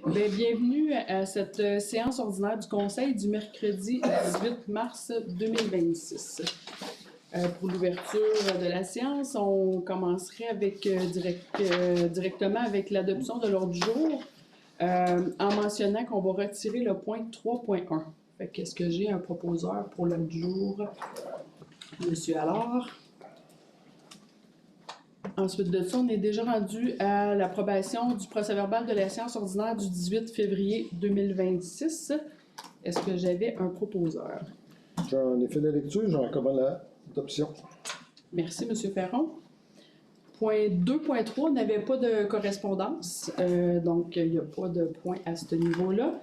Bien, bienvenue à cette séance ordinaire du Conseil du mercredi 18 mars 2026. Pour l'ouverture de la séance, on commencerait avec, directement avec l'adoption de l'ordre du jour en mentionnant qu'on va retirer le point 3.1. Fait qu'est-ce que j'ai un proposeur pour l'ordre du jour? Monsieur Allard. Ensuite de ça, on est déjà rendu à l'approbation du procès-verbal de la séance ordinaire du 18 février 2026. Est-ce que j'avais un proposeur? J'en ai fait la lecture, j'en recommande l'adoption. Merci, M. Ferron. Point 2.3 n'avait pas de correspondance, donc il n'y a pas de point à ce niveau-là.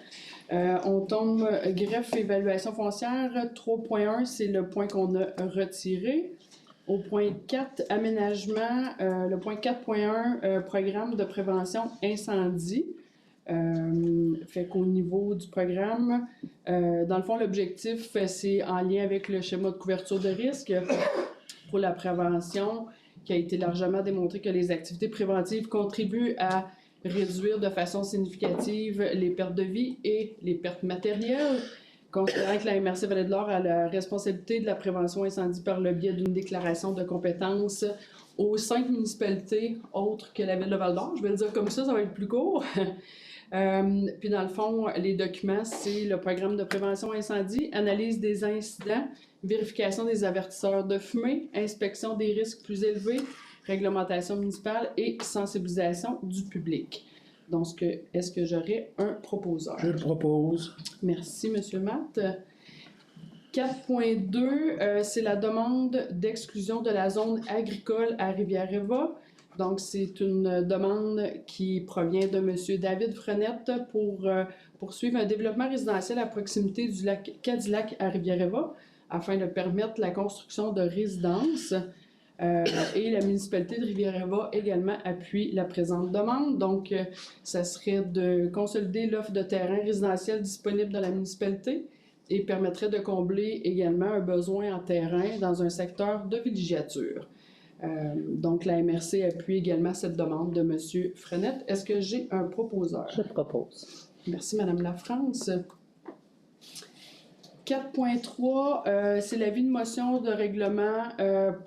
On tombe greffe évaluation foncière. 3.1, c'est le point qu'on a retiré. Au point 4, aménagement, le point 4.1, programme de prévention incendie. Fait qu'au niveau du programme, dans le fond, l'objectif, c'est en lien avec le schéma de couverture de risque pour la prévention, qui a été largement démontré que les activités préventives contribuent à réduire de façon significative les pertes de vie et les pertes matérielles. Considérant que la MRC Vallée-de-l'Or a la responsabilité de la prévention incendie par le biais d'une déclaration de compétences aux 5 municipalités autres que la Ville de Val-d'Or. Je vais le dire comme ça va être plus court. Puis dans le fond, les documents, c'est le programme de prévention incendie, analyse des incidents, vérification des avertisseurs de fumée, inspection des risques plus élevés, réglementation municipale et sensibilisation du public. Donc, est-ce que j'aurais un proposeur? Je le propose. Merci, M. Matt. 4.2, c'est la demande d'exclusion de la zone agricole à Rivière-Éva. Donc, c'est une demande qui provient de M. David Frenette pour poursuivre un développement résidentiel à proximité du lac Cadillac à Rivière-Éva afin de permettre la construction de résidences. Et la municipalité de Rivière-Éva également appuie la présente demande. Donc, ça serait de consolider l'offre de terrain résidentiel disponible dans la municipalité et permettrait de combler également un besoin en terrain dans un secteur de villégiature. Donc, la MRC appuie également cette demande de M. Frenette. Est-ce que j'ai un proposeur? Je propose. Merci, Mme Lafrance. 4.3, c'est l'avis de motion de règlement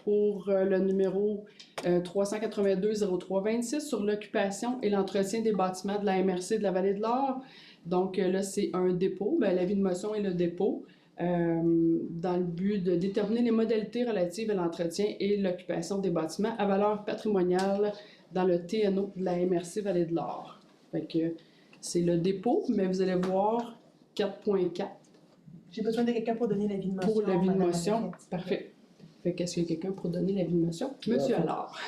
pour le numéro 382-0326 sur l'occupation et l'entretien des bâtiments de la MRC de la Vallée-de-l'Or. Donc là, c'est un dépôt. L'avis de motion est le dépôt dans le but de déterminer les modalités relatives à l'entretien et l'occupation des bâtiments à valeur patrimoniale dans le TNO de la MRC Vallée-de-l'Or. Fait que c'est le dépôt, mais vous allez voir 4.4. J'ai besoin de quelqu'un pour donner l'avis de motion. Pour l'avis de motion, parfait. Fait qu'est-ce qu'il y a quelqu'un pour donner l'avis de motion? Monsieur Allard.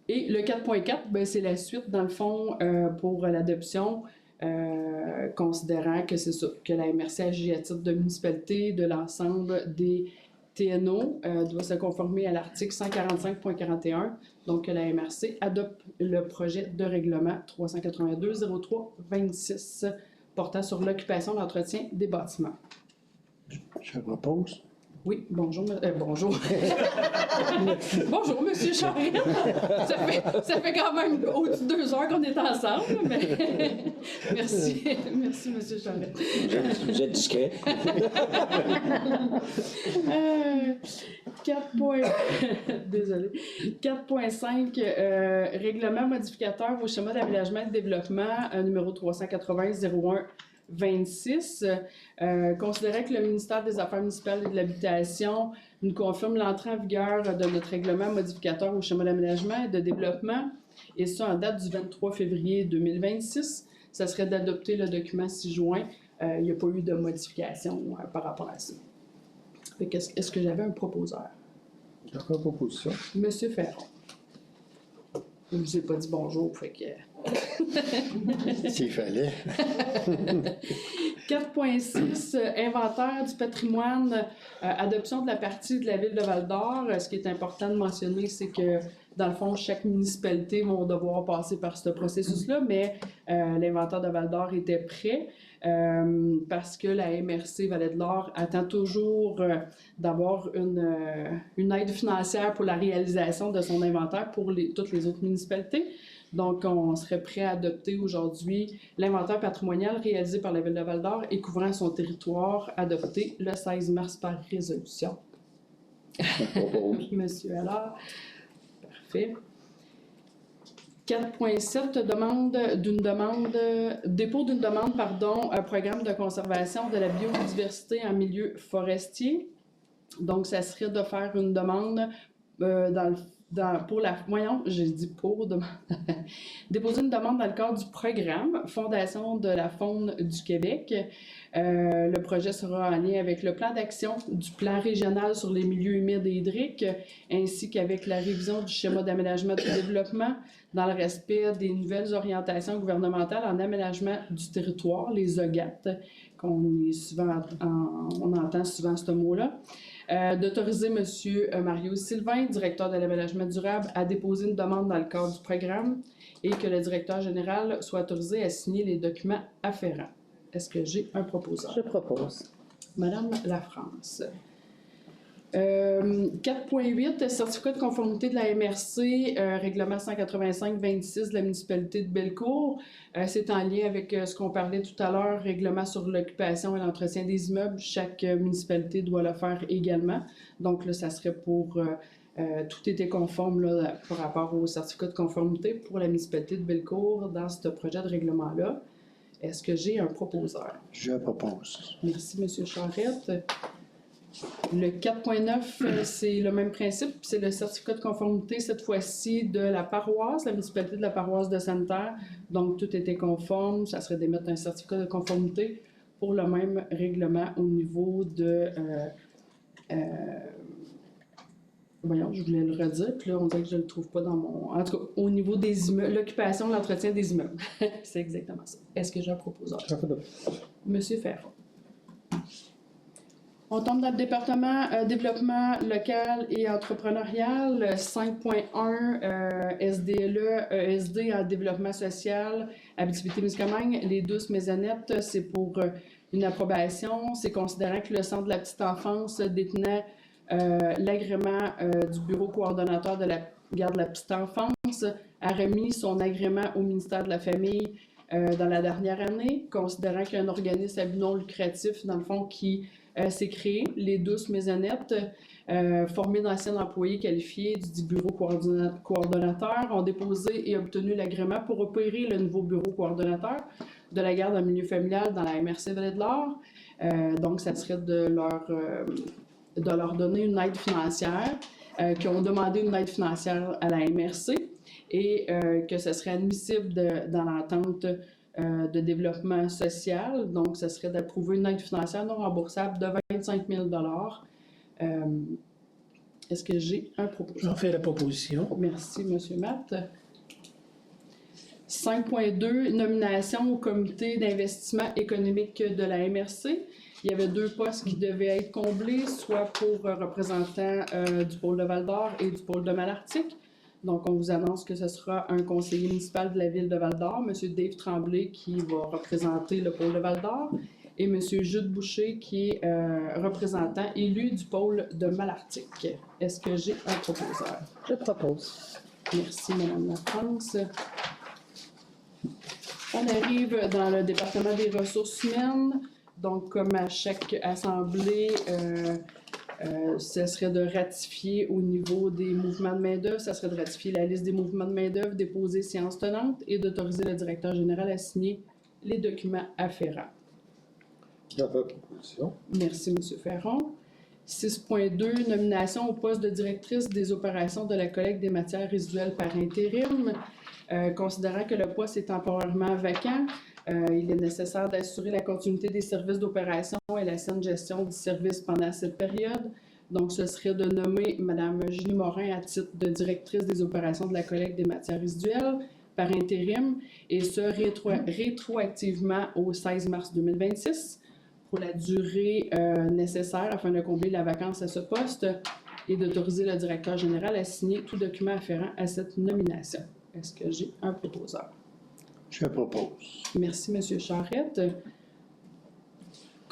Et le 4.4, c'est la suite, dans le fond, pour l'adoption, considérant que c'est ça, que la MRC agit à titre de municipalité de l'ensemble des TNO, doit se conformer à l'article 145.41. Donc, que la MRC adopte le projet de règlement 382-0326 portant sur l'occupation et l'entretien des bâtiments. Je le propose. Oui, bonjour. Bonjour. Bonjour, M. Charest. Ça fait quand même au-dessus de 2 heures qu'on est ensemble, mais merci. Merci, M. Charest. Vous êtes discret. 4.5, règlement modificateur au schéma d'aménagement et de développement numéro 380-01-26. Considérant que le ministère des Affaires municipales et de l'Habitation nous confirme l'entrée en vigueur de notre règlement modificateur au schéma d'aménagement et de développement, et ça en date du 23 février 2026, ça serait d'adopter le document 6 juin. Il n'y a pas eu de modification par rapport à ça. Est-ce que j'avais un proposeur? J'ai fait une proposition. Monsieur Ferron. Je ne vous ai pas dit bonjour, fait que... S'il fallait. 4.6, inventaire du patrimoine, adoption de la partie de la Ville de Val-d'Or. Ce qui est important de mentionner, c'est que, dans le fond, chaque municipalité va devoir passer par ce processus-là, mais l'inventaire de Val-d'Or était prêt parce que la MRC Vallée-de-l'Or attend toujours d'avoir une aide financière pour la réalisation de son inventaire pour toutes les autres municipalités. Donc, on serait prêt à adopter aujourd'hui l'inventaire patrimonial réalisé par la Ville de Val-d'Or et couvrant son territoire, adopté le 16 mars par résolution. Monsieur Allard. Parfait. 4.7, dépôt d'une demande, un programme de conservation de la biodiversité en milieu forestier. Donc, ça serait de faire une demande déposer une demande dans le cadre du programme Fondation de la faune du Québec. Le projet sera en lien avec le plan d'action du plan régional sur les milieux humides et hydriques, ainsi qu'avec la révision du schéma d'aménagement du développement dans le respect des nouvelles orientations gouvernementales en aménagement du territoire, les OGAT, on entend souvent ce mot-là. D'autoriser M. Mario Sylvain, directeur de l'aménagement durable, à déposer une demande dans le cadre du programme et que le directeur général soit autorisé à signer les documents afférents. Est-ce que j'ai un proposeur? Je propose. Madame Lafrance. 4.8, certificat de conformité de la MRC, règlement 185-26 de la municipalité de Bellecour. C'est en lien avec ce qu'on parlait tout à l'heure, règlement sur l'occupation et l'entretien des immeubles. Chaque municipalité doit le faire également. Donc là, ça serait pour... tout était conforme là, par rapport au certificat de conformité pour la municipalité de Bellecour dans ce projet de règlement-là. Est-ce que j'ai un proposeur? Je propose. Merci, M. Charette. Le 4.9, c'est le même principe, c'est le certificat de conformité, cette fois-ci, de la paroisse, la municipalité de la paroisse de Sainte-Terre. Donc, tout était conforme, ça serait d'émettre un certificat de conformité pour le même règlement au niveau de... voyons, je voulais le redire, puis là, on dirait que je ne le trouve pas dans mon... En tout cas, au niveau des immeubles, l'occupation, l'entretien des immeubles. C'est exactement ça. Est-ce que j'ai un proposeur? Monsieur Ferron. On tombe dans le département développement local et entrepreneurial, 5.1 SDLE, ESD en développement social, Abitibi-Témiscamingue. Les 12 maisonnettes, c'est pour une approbation. C'est considérant que le Centre de la petite enfance détenait l'agrément du bureau coordonnateur de la garde de la petite enfance, a remis son agrément au ministère de la Famille dans la dernière année, considérant qu'il y a un organisme à but non lucratif, dans le fond, qui s'est créé, les 12 maisonnettes, formées d'anciens employés qualifiés du bureau coordonnateur, ont déposé et obtenu l'agrément pour opérer le nouveau bureau coordonnateur de la garde en milieu familial dans la MRC Vallée-de-l'Or. Donc, ça serait de leur donner une aide financière, qui ont demandé une aide financière à la MRC et que ce serait admissible dans l'entente de développement social. Donc, ce serait d'approuver une aide financière non remboursable de 25 000 $. Est-ce que j'ai un proposition? J'en fais la proposition. Merci, M. Matt. 5.2, nomination au comité d'investissement économique de la MRC. Il y avait 2 postes qui devaient être comblés, soit pour représentant du pôle de Val-d'Or et du pôle de Malartic. Donc, on vous annonce que ce sera un conseiller municipal de la ville de Val-d'Or, M. Dave Tremblay, qui va représenter le pôle de Val-d'Or, et M. Jude Boucher, qui est représentant élu du pôle de Malartic. Est-ce que j'ai un proposeur? Je propose. Merci, Mme Lafrance. On arrive dans le département des ressources humaines. Donc, comme à chaque assemblée, ce serait de ratifier au niveau des mouvements de main-d'œuvre, ça serait de ratifier la liste des mouvements de main-d'œuvre déposés séance tenante et d'autoriser le directeur général à signer les documents afférents. Je fais proposition. Merci, M. Ferron. 6.2, nomination au poste de directrice des opérations de la collecte des matières résiduelles par intérim. Considérant que le poste est temporairement vacant, il est nécessaire d'assurer la continuité des services d'opération et la saine gestion du service pendant cette période. Donc, ce serait de nommer Mme Julie Morin à titre de directrice des opérations de la collecte des matières résiduelles par intérim, et ce, rétroactivement au 16 mars 2026, pour la durée nécessaire afin de combler la vacance à ce poste et d'autoriser le directeur général à signer tout document afférent à cette nomination. Est-ce que j'ai un proposeur? Je propose. Merci, M. Charette.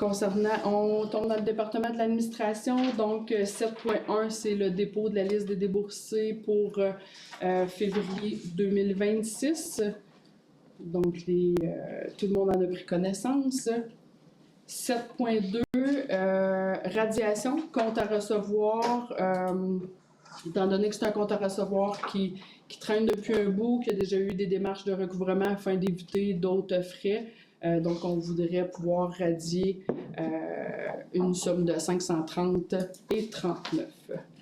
On tombe dans le département de l'administration, donc 7.1, c'est le dépôt de la liste des déboursés pour février 2026. Donc, tout le monde en a pris connaissance. 7.2, radiation, compte à recevoir. Étant donné que c'est un compte à recevoir qui traîne depuis un bout, qui a déjà eu des démarches de recouvrement afin d'éviter d'autres frais. Donc, on voudrait pouvoir radier une somme de 530,39.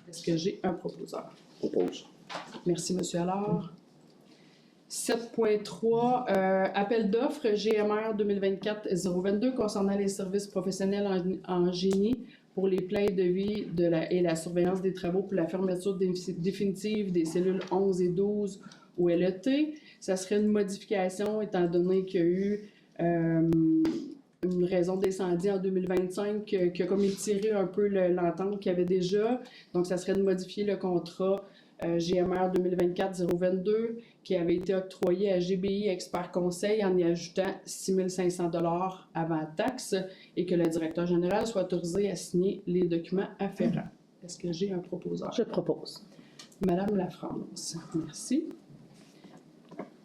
Est-ce que j'ai un proposeur? Propose. Merci, M. Allard. 7.3, appel d'offres GMR 2024-022 concernant les services professionnels en génie pour les plans de vie et la surveillance des travaux pour la fermeture définitive des cellules 11 et 12 au LET. Ça serait une modification étant donné qu'il y a eu une raison d'incendie en 2025 qui a comme étiré un peu l'entente qu'il y avait déjà. Donc, ça serait de modifier le contrat GMR 2024-022 qui avait été octroyé à GBI Expert Conseil en y ajoutant 6 500 $ avant taxe et que le directeur général soit autorisé à signer les documents afférents. Est-ce que j'ai un proposeur? Je propose. Madame Lafrance, merci.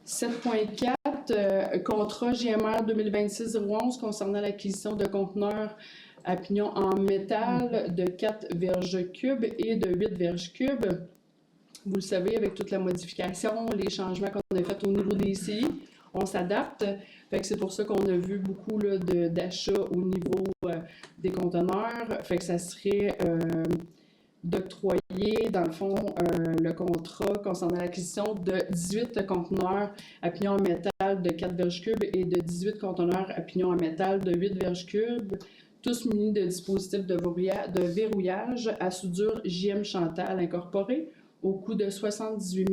7.4, contrat GMR 2026-011 concernant l'acquisition de conteneurs à pignon en métal de 4 verges cubes et de 8 verges cubes. Vous le savez, avec toute la modification, les changements qu'on a faits au niveau des ICI, on s'adapte. Fait que c'est pour ça qu'on a vu beaucoup d'achats au niveau des conteneurs. Fait que ça serait d'octroyer, dans le fond, le contrat concernant l'acquisition de 18 conteneurs à pignon en métal de 4 verges cubes et de 18 conteneurs à pignon en métal de 8 verges cubes, tous munis de dispositifs de verrouillage à soudure JM Chantal incorporé au coût de 78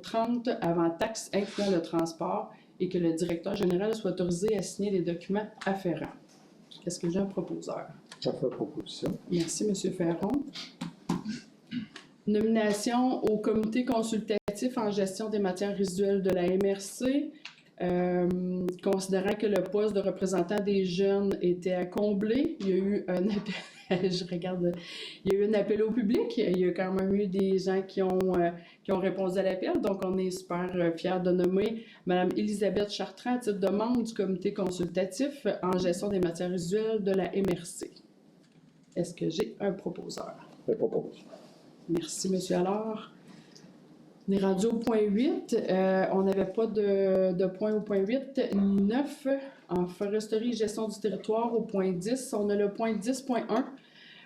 030 avant taxe incluant le transport et que le directeur général soit autorisé à signer les documents afférents. Est-ce que j'ai un proposeur? Ça fait proposition. Merci, M. Ferron. Nomination au comité consultatif en gestion des matières résiduelles de la MRC. Considérant que le poste de représentant des jeunes était à combler, il y a eu un appel. Il y a eu un appel au public. Il y a quand même eu des gens qui ont répondu à l'appel. Donc, on est super fiers de nommer Mme Elisabeth Chartrand à titre de membre du comité consultatif en gestion des matières résiduelles de la MRC. Est-ce que j'ai un proposeur? Je propose. Merci, M. Allard. On est rendu au point 8. On n'avait pas de point au point 8. 9, en foresterie et gestion du territoire, au point 10. On a le point 10.1,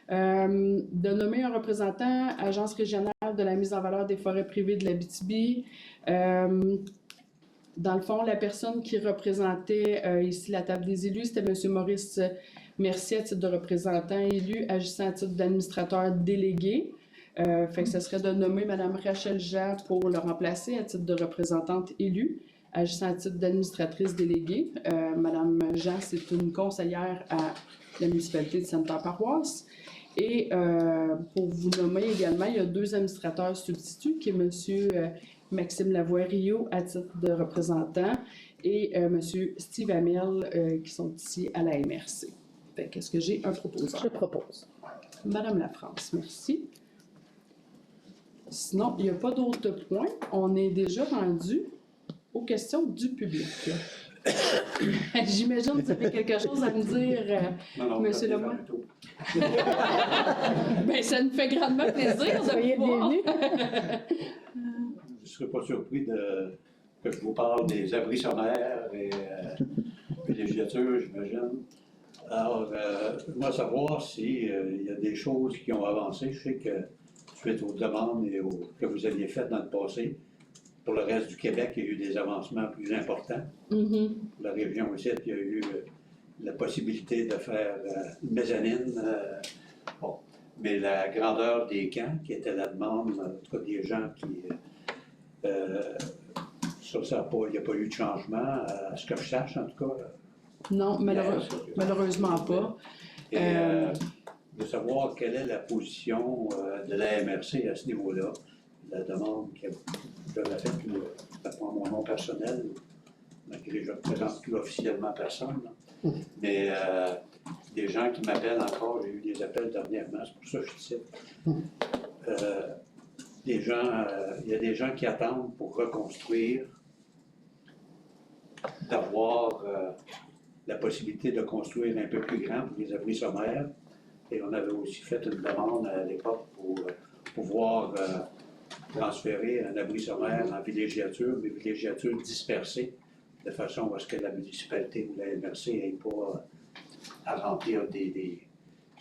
de nommer un représentant Agence régionale de la mise en valeur des forêts privées de l'Abitibi. Dans le fond, la personne qui représentait ici la table des élus, c'était M. Maurice Mercier à titre de représentant élu, agissant à titre d'administrateur délégué. Fait que ce serait de nommer Mme Rachel Jean pour le remplacer à titre de représentante élue, agissant à titre d'administratrice déléguée. Mme Jean, c'est une conseillère à la municipalité de Sainte-Paroisse. Et pour vous nommer également, il y a 2 administrateurs substituts, qui est M. Maxime Lavoie-Rio à titre de représentant et M. Steve Hamel qui sont ici à la MRC. Fait qu'est-ce que j'ai un proposeur? Je propose. Madame Lafrance, merci. Sinon, il n'y a pas d'autres points. On est déjà rendu aux questions du public. J'imagine que vous avez quelque chose à me dire, Monsieur Lemoy. Bien, ça nous fait grandement plaisir de Soyez pouvoir. bienvenus. Je ne serais pas surpris que je vous parle des abris sommaires et villégiatures, j'imagine. Alors, moi, savoir s'il y a des choses qui ont avancé. Je sais que suite aux demandes que vous aviez faites dans le passé, pour le reste du Québec, il y a eu des avancements plus importants. Mm-hmm. Pour la région aussi, il y a eu la possibilité de faire une mezzanine. Bon. Mais la grandeur des camps, qui était la demande, en tout cas des gens qui... il n'y a pas eu de changement, à ce que je sache, en tout cas. Non, malheureusement pas. Et de savoir quelle est la position de la MRC à ce niveau-là, la demande que j'avais faite, pour mon nom personnel, malgré que je ne représente plus officiellement personne. Là. Mais des gens qui m'appellent encore, j'ai eu des appels dernièrement, c'est pour ça que je cite. Il y a des gens qui attendent pour reconstruire, d'avoir la possibilité de construire un peu plus grand pour les abris sommaires. Et on avait aussi fait une demande à l'époque pour pouvoir transférer un abri sommaire en villégiature, mais villégiature dispersée, de façon à ce que la municipalité ou la MRC n'ait pas à remplir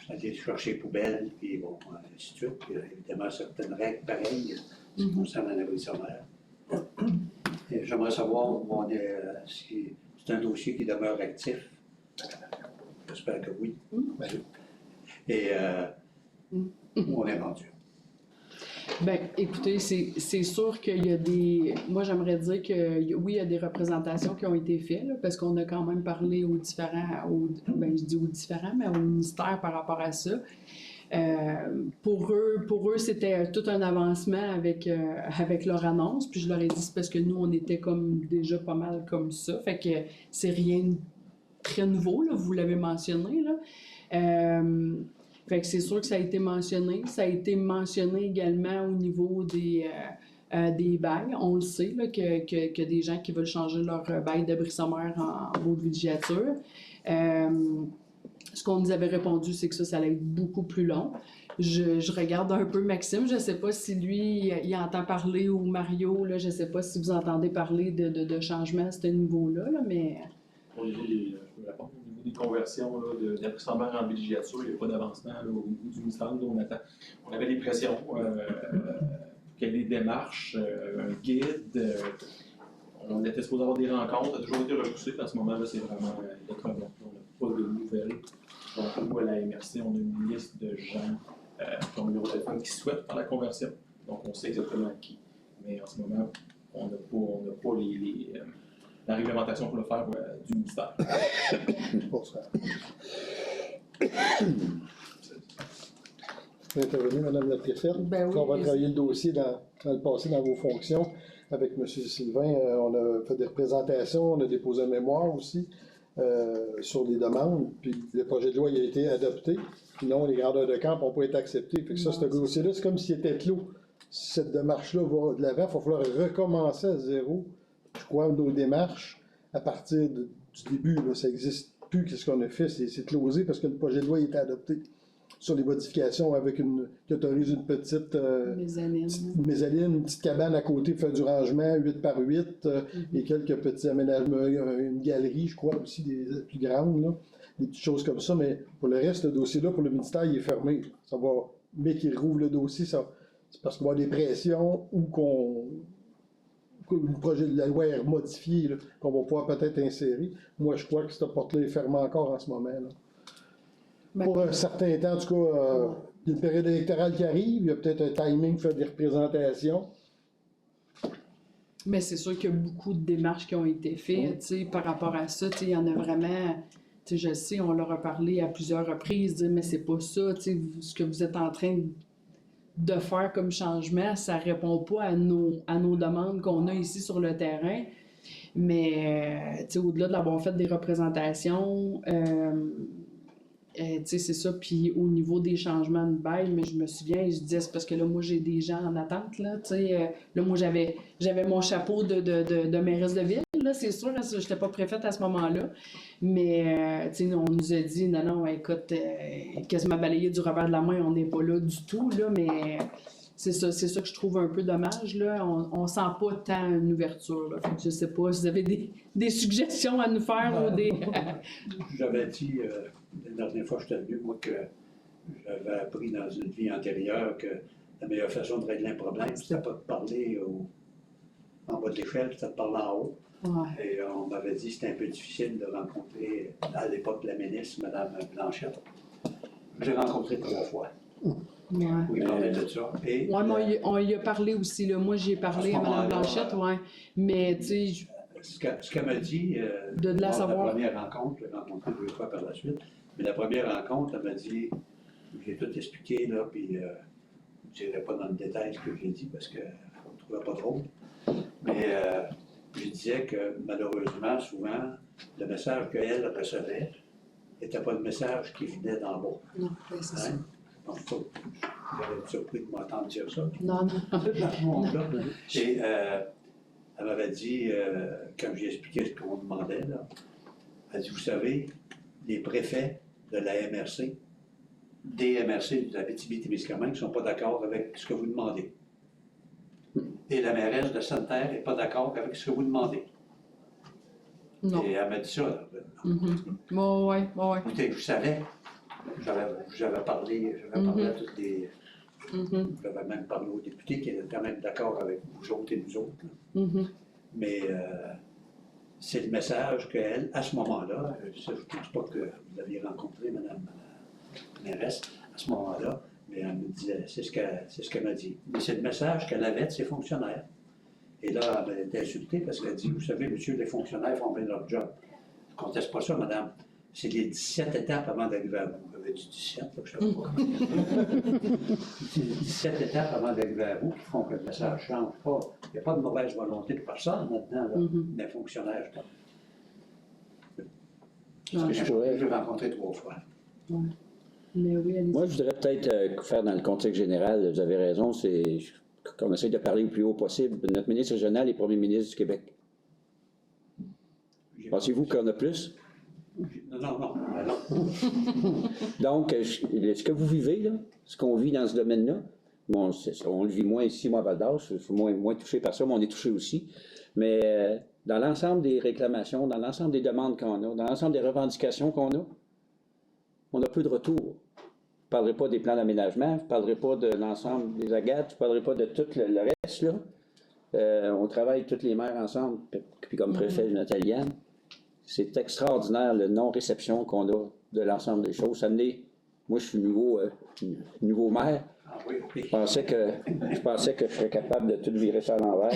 aller chercher les poubelles, puis bon, ainsi de suite. Puis, évidemment, certaines règles pareilles qui concernent un abri sommaire. Et j'aimerais savoir où on est, si c'est un dossier qui demeure actif. J'espère que oui. Et où on est rendu. Ben, écoutez, c'est sûr qu'il y a des... Moi, j'aimerais dire que oui, il y a des représentations qui ont été faites, là, parce qu'on a quand même parlé aux différents... ben, je dis aux différents, mais au ministère par rapport à ça. Pour eux, c'était tout un avancement avec leur annonce, puis je leur ai dit c'est parce que nous, on était comme déjà pas mal comme ça, fait que c'est rien de très nouveau, là, vous l'avez mentionné, là. Fait que c'est sûr que ça a été mentionné. Ça a été mentionné également au niveau des bails. On le sait, là, que des gens qui veulent changer leur bail d'abri sommaire en beau de villégiature. Ce qu'on nous avait répondu, c'est que ça allait être beaucoup plus long. Je regarde un peu Maxime, je ne sais pas si lui, il entend parler, ou Mario, là, je ne sais pas si vous entendez parler de changements à ce niveau-là, là, mais... Au niveau des, je peux répondre, au niveau des conversions d'abri sommaire en villégiature, il n'y a pas d'avancement au niveau du ministère. On avait des pressions pour qu'il y ait des démarches, un guide. On était supposé avoir des rencontres, ça a toujours été repoussé. À ce moment-là, c'est vraiment notre problème. On n'a pas de nouvelles. Donc, nous, à la MRC, on a une liste de gens qui ont un numéro de téléphone qui souhaitent faire la conversion. Donc, on sait exactement qui. Mais en ce moment, on n'a pas la réglementation pour le faire du ministère. Pour ça. Vous intervenez, Mme la préfète. Ben oui, On va mais- travailler le dossier dans le passé dans vos fonctions. Avec M. Sylvain, on a fait des représentations, on a déposé un mémoire aussi sur les demandes. Puis le projet de loi il a été adopté. Puis non, les grandeurs de camp n'ont pas été acceptés. Fait que ça, ce dossier-là, c'est comme s'il était clos. Si cette démarche-là va de l'avant, il va falloir recommencer à zéro. Je crois, nos démarches, à partir du début, là, ça n'existe plus. Qu'est-ce qu'on a fait? C'est closé parce que le projet de loi a été adopté sur les modifications avec qui autorise une petite mezzanine, une petite cabane à côté pour faire du rangement 8 par 8 et quelques petits aménagements, une galerie, je crois, aussi des plus grandes, là, des petites choses comme ça. Mais pour le reste, le dossier-là, pour le ministère, il est fermé. Ça va, mais qu'il rouvre le dossier, c'est parce qu'il va y avoir des pressions ou le projet de la loi est modifié, là, qu'on va pouvoir peut-être insérer. Moi, je crois que cette porte-là est fermée encore en ce moment. Là. Pour un certain temps, en tout cas, il y a une période électorale qui arrive, il y a peut-être un timing pour faire des représentations. Mais c'est sûr qu'il y a beaucoup de démarches qui ont été faites, tu sais, par rapport à ça, tu sais, il y en a vraiment, tu sais, je sais, on leur a parlé à plusieurs reprises, dire, mais c'est pas ça, tu sais, ce que vous êtes en train de faire comme changement, ça répond pas à nos demandes qu'on a ici sur le terrain. Mais, tu sais, au-delà de l'avoir fait des représentations, tu sais, c'est ça. Puis au niveau des changements de bail, mais je me souviens, je disais, c'est parce que là, moi, j'ai des gens en attente, là, tu sais. Là, moi, j'avais mon chapeau de mairesse de ville, là, c'est sûr, je n'étais pas préfète à ce moment-là. Mais, tu sais, on nous a dit, non, écoute, quasiment balayé du revers de la main, on n'est pas là du tout, là, mais... C'est ça que je trouve un peu dommage, là. On sent pas tant une ouverture, là. Fait que je sais pas si vous avez des suggestions à nous faire ou des... J'avais dit, la dernière fois que j'étais venu, moi, que j'avais appris dans une vie antérieure que la meilleure façon de régler un problème, c'était pas de parler en bas de l'échelle, c'était de parler en haut. Ouais. Et on m'avait dit que c'était un peu difficile de rencontrer, à l'époque, la ministre, Mme Blanchette. J'ai rencontré 3 fois. Ouais. Oui, on parlait de ça. Et, Ouais, mais on y a parlé aussi, là. Moi, j'y ai parlé à Mme Blanchette, ouais. Mais, tu sais, ce qu'elle m'a dit, de la savoir. la première rencontre, je l'ai rencontrée 2 fois par la suite, mais la première rencontre, elle m'a dit, j'ai tout expliqué, là, puis je n'irai pas dans le détail ce que j'ai dit parce qu'on ne trouvait pas drôle. Mais je disais que malheureusement, souvent, le message qu'elle recevait n'était pas le message qui venait d'en bas. Non, ben, c'est ça. Hein? Donc, ça, j'aurais été surpris de m'entendre dire ça. Non, non. Dans mon cas. Et elle m'avait dit, quand j'ai expliqué ce qu'on demandait, là, elle dit, vous savez, les préfets de la MRC, des MRC de la Abitibi-Témiscamingue ne sont pas d'accord avec ce que vous demandez. Et la mairesse de Sainte-Terre n'est pas d'accord avec ce que vous demandez. Non. Et elle m'a dit ça. Là. Bon, ouais. Écoutez, je savais, j'avais parlé à toutes les... J'avais même parlé aux députés qui étaient quand même d'accord avec vous autres et nous autres. Là. Mais c'est le message qu'elle, à ce moment-là, je ne pense pas que vous l'aviez rencontré, Mme la mairesse, à ce moment-là, mais elle me disait, c'est ce qu'elle m'a dit. Mais c'est le message qu'elle avait de ses fonctionnaires. Et là, elle était insultée parce qu'elle dit, vous savez, monsieur, les fonctionnaires font bien leur job. Je ne conteste pas ça, madame. C'est les 17 étapes avant d'arriver à vous. J'avais dit 17, là, je ne sais pas. C'est les 17 étapes avant d'arriver à vous qui font que le message ne change pas. Il n'y a pas de mauvaise volonté de personne là-dedans, des fonctionnaires. J'ai rencontré 3 fois. Ouais. Mais oui, allez-y. Moi, je voudrais peut-être faire dans le contexte général, vous avez raison, c'est qu'on essaie de parler le plus haut possible. Notre ministre régional est premier ministre du Québec. Pensez-vous qu'on a plus? Non. Donc, ce que vous vivez, là, ce qu'on vit dans ce domaine-là, bon, on le vit moins ici, moi, à Val-d'Or, je suis moins touché par ça, mais on est touché aussi. Mais dans l'ensemble des réclamations, dans l'ensemble des demandes qu'on a, dans l'ensemble des revendications qu'on a, on a peu de retour. Je ne parlerai pas des plans d'aménagement, je ne parlerai pas de l'ensemble des agates, je ne parlerai pas de tout le reste, là. On travaille toutes les maires ensemble, puis comme préfet Nataliane. C'est extraordinaire le non-réception qu'on a de l'ensemble des choses. Ça moi, je suis nouveau maire. Ah oui, oui. Je pensais que je serais capable de tout virer ça à l'envers.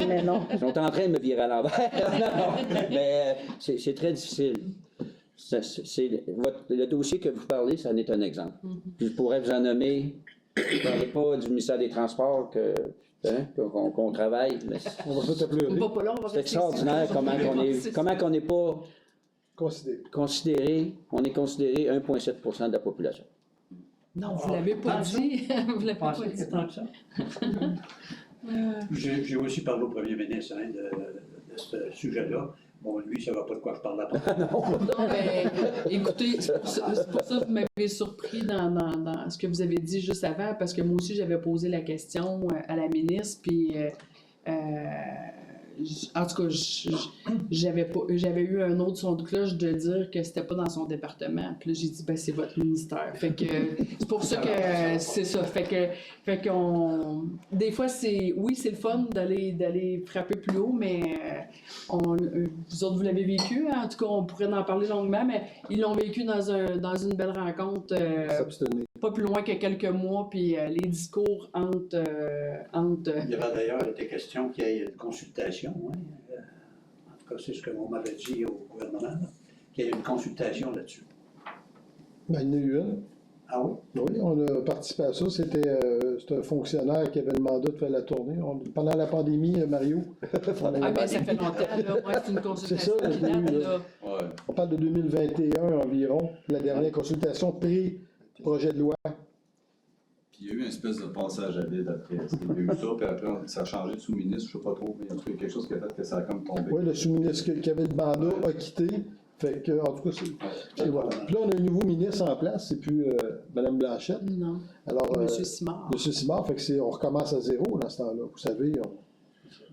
Mais non. Ils sont en train de me virer à l'envers. Non, mais c'est très difficile. Le dossier que vous parlez, ça en est un exemple. Puis je pourrais vous en nommer. Je ne parlerai pas du ministère des Transports qu'on travaille. Mais On va tout pleurer. On va pas là, on va c'est rester extraordinaire ici. comment on n'est pas Considéré. on est considéré 1,7% de la population. Non, vous l'avez pas dit. Vous l'avez pas Pensez dit. que tant que ça. J'ai aussi parlé au premier ministre de ce sujet-là. Bon, lui, ça ne va pas de quoi je parle après. Non, mais écoutez, c'est pour ça que vous m'avez surpris dans ce que vous avez dit juste avant, parce que moi aussi, j'avais posé la question à la ministre, puis en tout cas, j'avais eu un autre son de cloche de dire que c'était pas dans son département. Puis là, j'ai dit, ben c'est votre ministère. Fait que c'est pour ça que c'est ça. Fait qu'on des fois, oui, c'est le fun d'aller frapper plus haut, mais vous autres, vous l'avez vécu. Hein? En tout cas, on pourrait en parler longuement, mais ils l'ont vécu dans une belle rencontre. S'abstenir. Pas plus loin que quelques mois, puis les discours entre Il y avait d'ailleurs été question qu'il y ait une consultation. Hein? En tout cas, c'est ce qu'on m'avait dit au gouvernement, là, qu'il y ait une consultation là-dessus. Ben, il y en a eu une. Ah oui? Oui, on a participé à ça. C'était un fonctionnaire qui avait le mandat de faire la tournée. Pendant la pandémie, Mario. Ah, ben ça fait longtemps, là. Ouais, c'est une consultation C'est ça, qui date, là. Ouais. On parle de 2021 environ, la dernière consultation pré-projet de loi. Puis il y a eu une espèce de passage à vide après. Il y a eu ça, puis après, ça a changé de sous-ministre, je ne sais pas trop, mais en tout cas, il y a quelque chose qui a fait que ça a comme tombé. Oui, le sous-ministre qui avait le mandat a quitté. Fait que, en tout cas, et voilà. Puis là, on a un nouveau ministre en place, c'est plus Mme Blanchette. Non. Alors, Monsieur Simard. Monsieur Simard, fait que on recommence à zéro dans ce temps-là. Vous savez,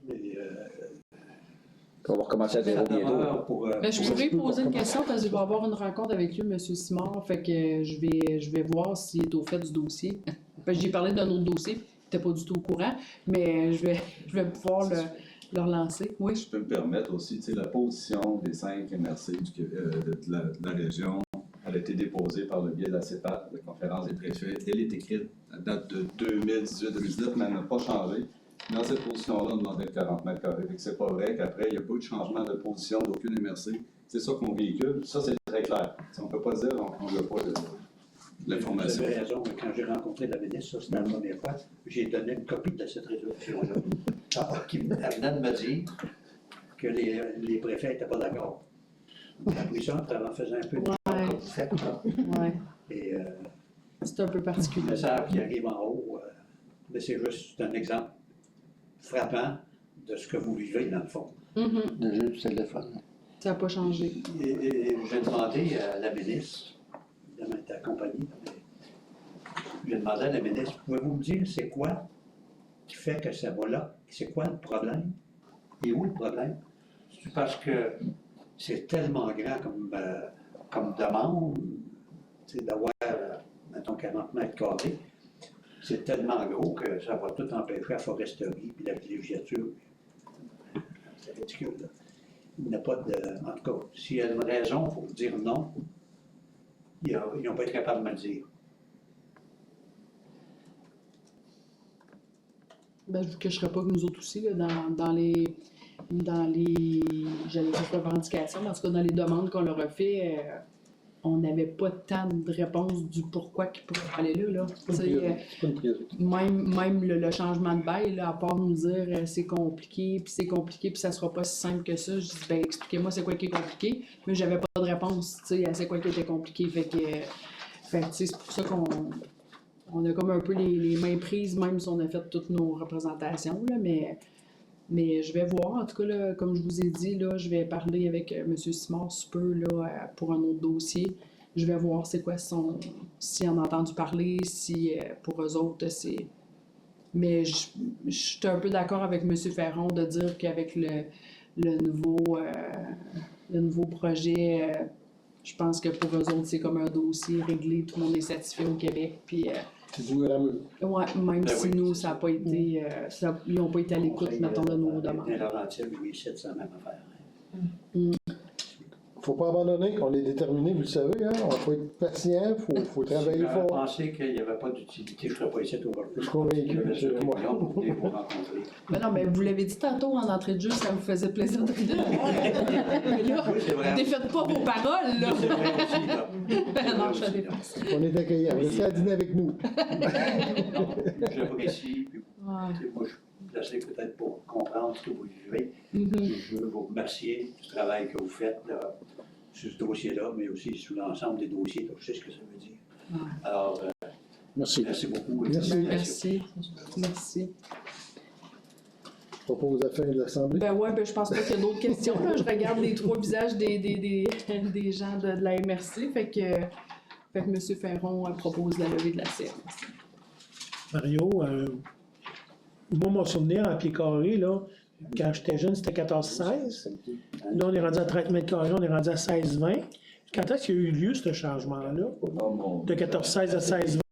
Mais, On va recommencer à zéro ça bientôt. demeure pour, Ben, je pourrais poser une question parce que je vais avoir une rencontre avec lui, M. Simard. Fait que je vais voir s'il est au fait du dossier. J'ai parlé d'un autre dossier, il n'était pas du tout au courant, mais je vais pouvoir le relancer. Oui. Je peux me permettre aussi, tu sais, la position des 5 MRC de la région, elle a été déposée par le biais de la CEPAC, la conférence des préfets. Elle est écrite à date de 2018-2019, mais elle n'a pas changé. Dans cette position-là, on demandait 40 mètres carrés. C'est pas vrai qu'après, il n'y a pas eu de changement de position d'aucune MRC. C'est ça qu'on véhicule. Ça, c'est très clair. On ne peut pas dire qu'on n'a pas de l'information. Vous avez raison, quand j'ai rencontré la ministre, ça c'était la première fois, j'ai donné une copie de cette résolution-là. Elle venait de me dire que les préfets n'étaient pas d'accord. J'ai appris ça en faisant un peu de Ouais. comme vous faites, là. Ouais, Et c'est un peu le particulier. message qui arrive en haut, mais c'est juste un exemple frappant de ce que vous vivez dans le fond. Mhm. Le jeu du téléphone. Ça n'a pas changé. Et j'ai demandé à la ministre, évidemment, elle était accompagnée, mais j'ai demandé à la ministre, pouvez-vous me dire c'est quoi qui fait que ça va là? C'est quoi le problème? Et où le problème? C'est parce que c'est tellement grand comme demande, tu sais, d'avoir, mettons, 40 mètres carrés. C'est tellement gros que ça va tout empêcher la foresterie puis la villégiature. C'est ridicule, là. Il n'y a pas de. En tout cas, s'il y a une raison, il faut dire non. Ils n'ont pas été capables de me le dire. Ben, je ne vous cacherai pas que nous autres aussi, là, dans les j'allais dire revendications, mais en tout cas dans les demandes qu'on leur a fait, on n'avait pas tant de réponses du pourquoi qu'ils pourraient aller là. Tu sais, C'est pas une priorité. même le changement de bail, là, à part nous dire c'est compliqué, puis ça sera pas si simple que ça, je dis ben expliquez-moi c'est quoi qui est compliqué, mais j'avais pas de réponse, tu sais, à c'est quoi qui était compliqué, fait que tu sais, c'est pour ça qu'on a comme un peu les mains prises, même si on a fait toutes nos représentations, là, mais je vais voir, en tout cas, là, comme je vous ai dit, là, je vais parler avec M. Simard sous peu là, pour un autre dossier. Je vais voir c'est quoi s'il en a entendu parler, si pour eux autres, c'est... Mais je suis un peu d'accord avec M. Ferron de dire qu'avec le nouveau projet, je pense que pour eux autres, c'est comme un dossier réglé, tout le monde est satisfait au Québec, puis... C'est du gouverneur. Ouais, même Ben si oui, nous, c'est ça n'a ça. pas été, ils n'ont pas été à l'écoute, mettons, de nos demandes. Les Laurentides, lui, c'est la même affaire. Faut pas abandonner, on est déterminé, vous le savez, hein? On faut être patient, faut travailler Si j'avais fort. pensé qu'il n'y avait pas d'utilité, je ne serais pas ici aujourd'hui. Je suis convaincu, J'avais monsieur, sauté moi. le pour venir vous rencontrer. Mais non, mais vous l'avez dit tantôt en entrée de jeu, ça vous faisait plaisir de venir. Mais là, Oui, c'est vrai. défaites pas vos paroles, là. C'est vrai aussi, là. Non, C'est je vrai savais aussi, pas. là. On est accueillants, restez à dîner avec nous. Non, j'apprécie, puis Ouais. tu sais, moi, je suis placé peut-être pour comprendre ce que vous vivez. Mhm. Je veux vous remercier du travail que vous faites là, sur ce dossier-là, mais aussi sur l'ensemble des dossiers. Là, je sais ce que ça veut dire. Ouais. Alors, Merci. merci beaucoup. Merci. Merci. Merci. Je propose la fin de l'Assemblée. Ben ouais, ben je pense pas qu'il y a d'autres questions. Là. Je regarde les trois visages des gens de la MRC. Fait que M. Ferron propose la levée de la séance. Mario, moi, mon souvenir en pied carré, là, quand j'étais jeune, c'était 14-16. Là, on est rendu à 30 mètres carrés, on est rendu à 16-20. Quand est-ce qu'il y a eu lieu, ce changement-là? Oh mon De 14-16 à 16-20?